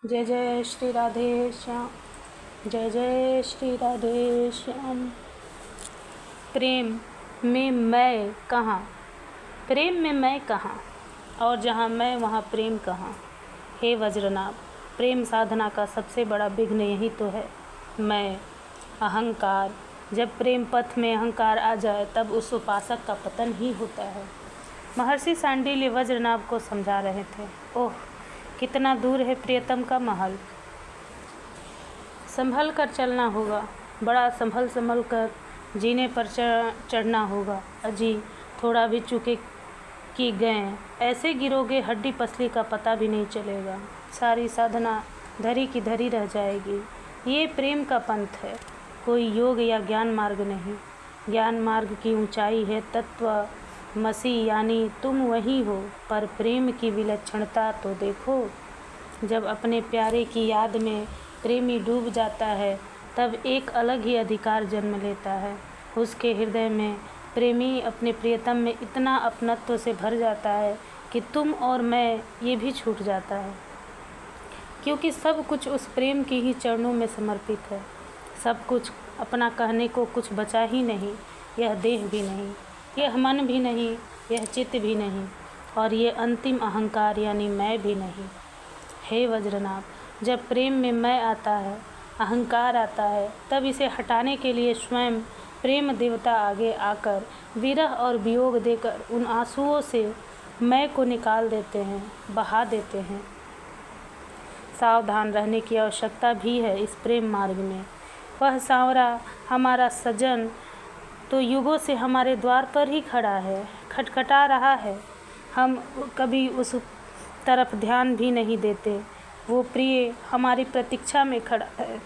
जय जय श्री राधे श्याम। जय जय श्री राधे श्याम। प्रेम में मैं कहाँ, प्रेम में मैं कहाँ, और जहाँ मैं वहाँ प्रेम कहाँ। हे वज्रनाभ, प्रेम साधना का सबसे बड़ा विघ्न यही तो है, मैं, अहंकार। जब प्रेम पथ में अहंकार आ जाए तब उस उपासक का पतन ही होता है। महर्षि सांडिल्य वज्रनाभ को समझा रहे थे। ओह, कितना दूर है प्रियतम का महल। संभल कर चलना होगा, बड़ा संभल कर जीने पर चढ़ना होगा। अजी थोड़ा भी चुके कि गए, ऐसे गिरोगे हड्डी पसली का पता भी नहीं चलेगा। सारी साधना धरी की धरी रह जाएगी। ये प्रेम का पंथ है, कोई योग या ज्ञान मार्ग नहीं। ज्ञान मार्ग की ऊंचाई है तत्व मसी, यानी तुम वही हो, पर प्रेम की विलक्षणता तो देखो। जब अपने प्यारे की याद में प्रेमी डूब जाता है तब एक अलग ही अधिकार जन्म लेता है। उसके हृदय में प्रेमी अपने प्रियतम में इतना अपनत्व से भर जाता है कि तुम और मैं ये भी छूट जाता है, क्योंकि सब कुछ उस प्रेम की ही चरणों में समर्पित है। सब कुछ, अपना कहने को कुछ बचा ही नहीं। यह देह भी नहीं, यह मन भी नहीं, यह चित्त भी नहीं, और ये अंतिम अहंकार यानी मैं भी नहीं। हे वज्रनाभ, जब प्रेम में मैं आता है, अहंकार आता है, तब इसे हटाने के लिए स्वयं प्रेम देवता आगे आकर विरह और वियोग देकर उन आंसुओं से मैं को निकाल देते हैं, बहा देते हैं। सावधान रहने की आवश्यकता भी है इस प्रेम मार्ग में। वह सांवरा हमारा सजन तो युगों से हमारे द्वार पर ही खड़ा है, खटखटा रहा है। हम कभी उस तरफ ध्यान भी नहीं देते। वो प्रिय हमारी प्रतीक्षा में खड़ा है,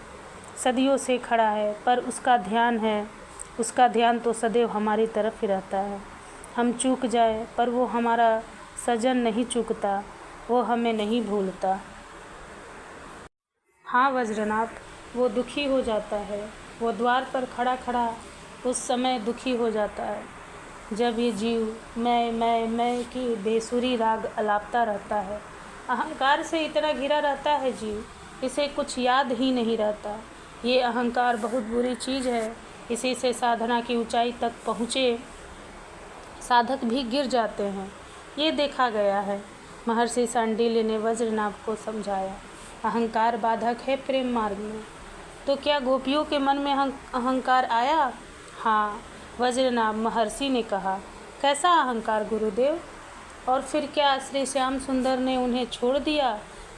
सदियों से खड़ा है, पर उसका ध्यान तो सदैव हमारी तरफ ही रहता है। हम चूक जाए पर वो हमारा सजन नहीं चूकता, वो हमें नहीं भूलता। हाँ वज्रनाभ, वो दुखी हो जाता है। वो द्वार पर खड़ा खड़ा उस समय दुखी हो जाता है जब ये जीव मैं की बेसुरी राग अलापता रहता है। अहंकार से इतना घिरा रहता है जीव, इसे कुछ याद ही नहीं रहता। ये अहंकार बहुत बुरी चीज़ है। इसी से साधना की ऊंचाई तक पहुँचे साधक भी गिर जाते हैं, ये देखा गया है। महर्षि सांडिल्य ने वज्रनाभ को समझाया, अहंकार बाधक है प्रेम मार्ग में। तो क्या गोपियों के मन में अहंकार आया? हाँ, वज्रनाभ महर्षि ने कहा, कैसा अहंकार गुरुदेव? और फिर क्या श्री श्याम सुंदर ने उन्हें छोड़ दिया,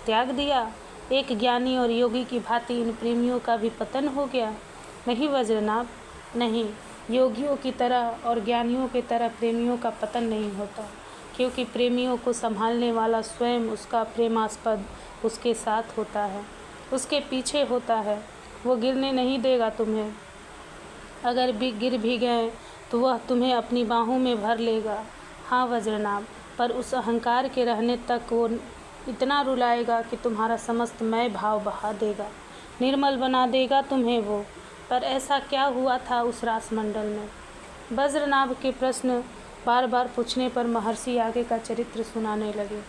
त्याग दिया? एक ज्ञानी और योगी की भांति इन प्रेमियों का भी पतन हो गया? नहीं वज्रनाभ, नहीं। योगियों की तरह और ज्ञानियों की तरह प्रेमियों का पतन नहीं होता, क्योंकि प्रेमियों को संभालने वाला स्वयं उसका प्रेमास्पद उसके साथ होता है, उसके पीछे होता है। वो गिरने नहीं देगा तुम्हें। अगर भी गिर भी गए तो वह तुम्हें अपनी बाहों में भर लेगा। हाँ वज्रनाभ, पर उस अहंकार के रहने तक वो इतना रुलाएगा कि तुम्हारा समस्त मैं भाव बहा देगा, निर्मल बना देगा तुम्हें वो। पर ऐसा क्या हुआ था उस रासमंडल में? वज्रनाभ के प्रश्न बार बार पूछने पर महर्षि आगे का चरित्र सुनाने लगे।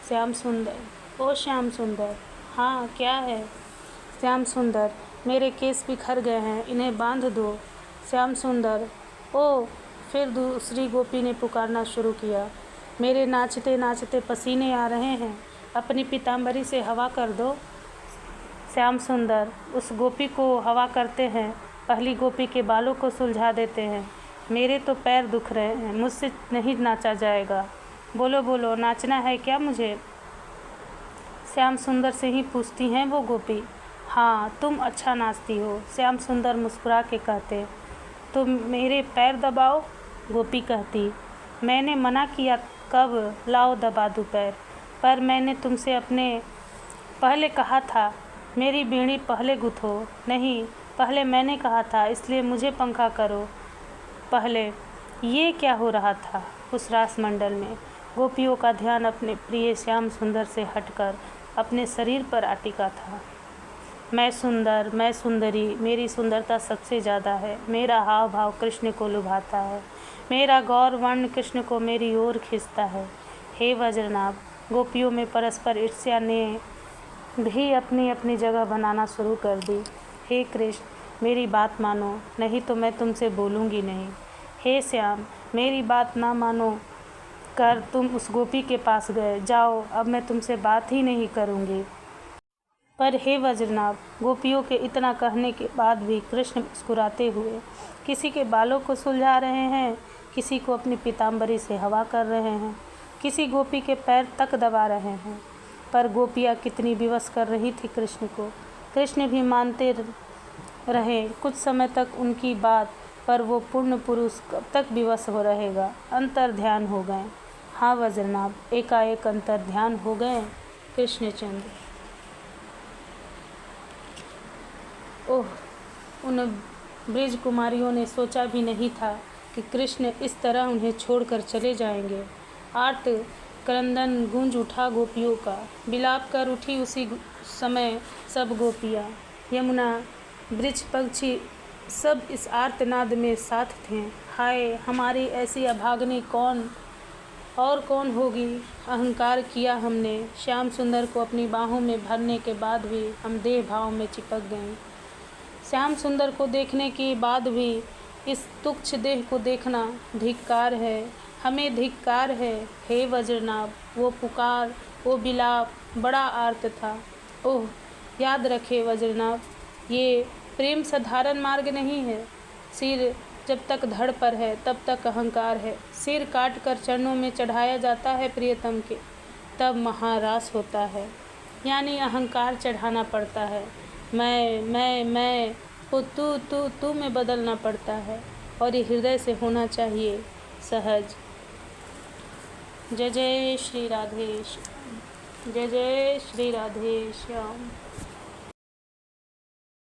श्याम सुंदर, ओ श्याम सुंदर। हाँ, क्या है? श्याम सुंदर, मेरे केस बिखर गए हैं, इन्हें बांध दो। श्याम सुंदर, ओ। फिर दूसरी गोपी ने पुकारना शुरू किया, मेरे नाचते नाचते पसीने आ रहे हैं, अपनी पीताम्बरी से हवा कर दो। श्याम सुंदर उस गोपी को हवा करते हैं, पहली गोपी के बालों को सुलझा देते हैं। मेरे तो पैर दुख रहे हैं, मुझसे नहीं नाचा जाएगा। बोलो बोलो, नाचना है क्या मुझे? श्याम सुंदर से ही पूछती हैं वो गोपी। हाँ, तुम अच्छा नाचती हो, श्याम सुंदर मुस्कुरा के कहते। तो मेरे पैर दबाओ, गोपी कहती। मैंने मना किया कब, लाओ दबा दूं पैर। पर मैंने तुमसे अपने पहले कहा था, मेरी बीड़ी पहले गुथो। नहीं, पहले मैंने कहा था, इसलिए मुझे पंखा करो पहले। ये क्या हो रहा था उस रासमंडल में? गोपियों का ध्यान अपने प्रिय श्याम सुंदर से हटकर अपने शरीर पर आटिका था। मैं सुंदर, मैं सुंदरी, मेरी सुंदरता सबसे ज़्यादा है। मेरा हाव भाव कृष्ण को लुभाता है, मेरा गौर वर्ण कृष्ण को मेरी ओर खींचता है। हे वज्रनाभ, गोपियों में परस्पर ईर्ष्या ने भी अपनी अपनी जगह बनाना शुरू कर दी। हे कृष्ण मेरी बात मानो, नहीं तो मैं तुमसे बोलूँगी नहीं। हे श्याम मेरी बात ना मानो कर तुम उस गोपी के पास गए, जाओ अब मैं तुमसे बात ही नहीं करूँगी। पर हे वज्रनाभ, गोपियों के इतना कहने के बाद भी कृष्ण मुस्कुराते हुए किसी के बालों को सुलझा रहे हैं, किसी को अपनी पीताम्बरी से हवा कर रहे हैं, किसी गोपी के पैर तक दबा रहे हैं। पर गोपियाँ कितनी विवश कर रही थी कृष्ण को। कृष्ण भी मानते रहे कुछ समय तक उनकी बात, पर वो पूर्ण पुरुष कब तक विवश हो रहेगा। अंतर ध्यान हो गए। हाँ वज्रनाभ, एकाएक अंतर ध्यान हो गए कृष्णचंद्र। ओह, उन ब्रिज कुमारियों ने सोचा भी नहीं था कि कृष्ण इस तरह उन्हें छोड़कर चले जाएंगे। आर्त क्रंदन गूंज उठा गोपियों का, विलाप कर उठी उसी समय सब गोपियाँ। यमुना, वृक्ष, पक्षी सब इस आर्तनाद में साथ थे। हाय हमारी ऐसी अभागनी कौन होगी। अहंकार किया हमने, श्याम सुंदर को अपनी बाहों में भरने के बाद भी हम देह भाव में चिपक गए। श्याम सुंदर को देखने के बाद भी इस तुच्छ देह को देखना धिक्कार है, हमें धिक्कार है। हे वज्रनाभ, वो पुकार, वो विलाप बड़ा आर्त था। ओह, याद रखे वज्रनाभ, ये प्रेम साधारण मार्ग नहीं है। सिर जब तक धड़ पर है तब तक अहंकार है। सिर काट कर चरणों में चढ़ाया जाता है प्रियतम के, तब महारास होता है, यानी अहंकार चढ़ाना पड़ता है। मैं को तू में बदलना पड़ता है, और ये हृदय से होना चाहिए सहज। जय जय श्री राधे श्याम, जय जय श्री राधे श्याम।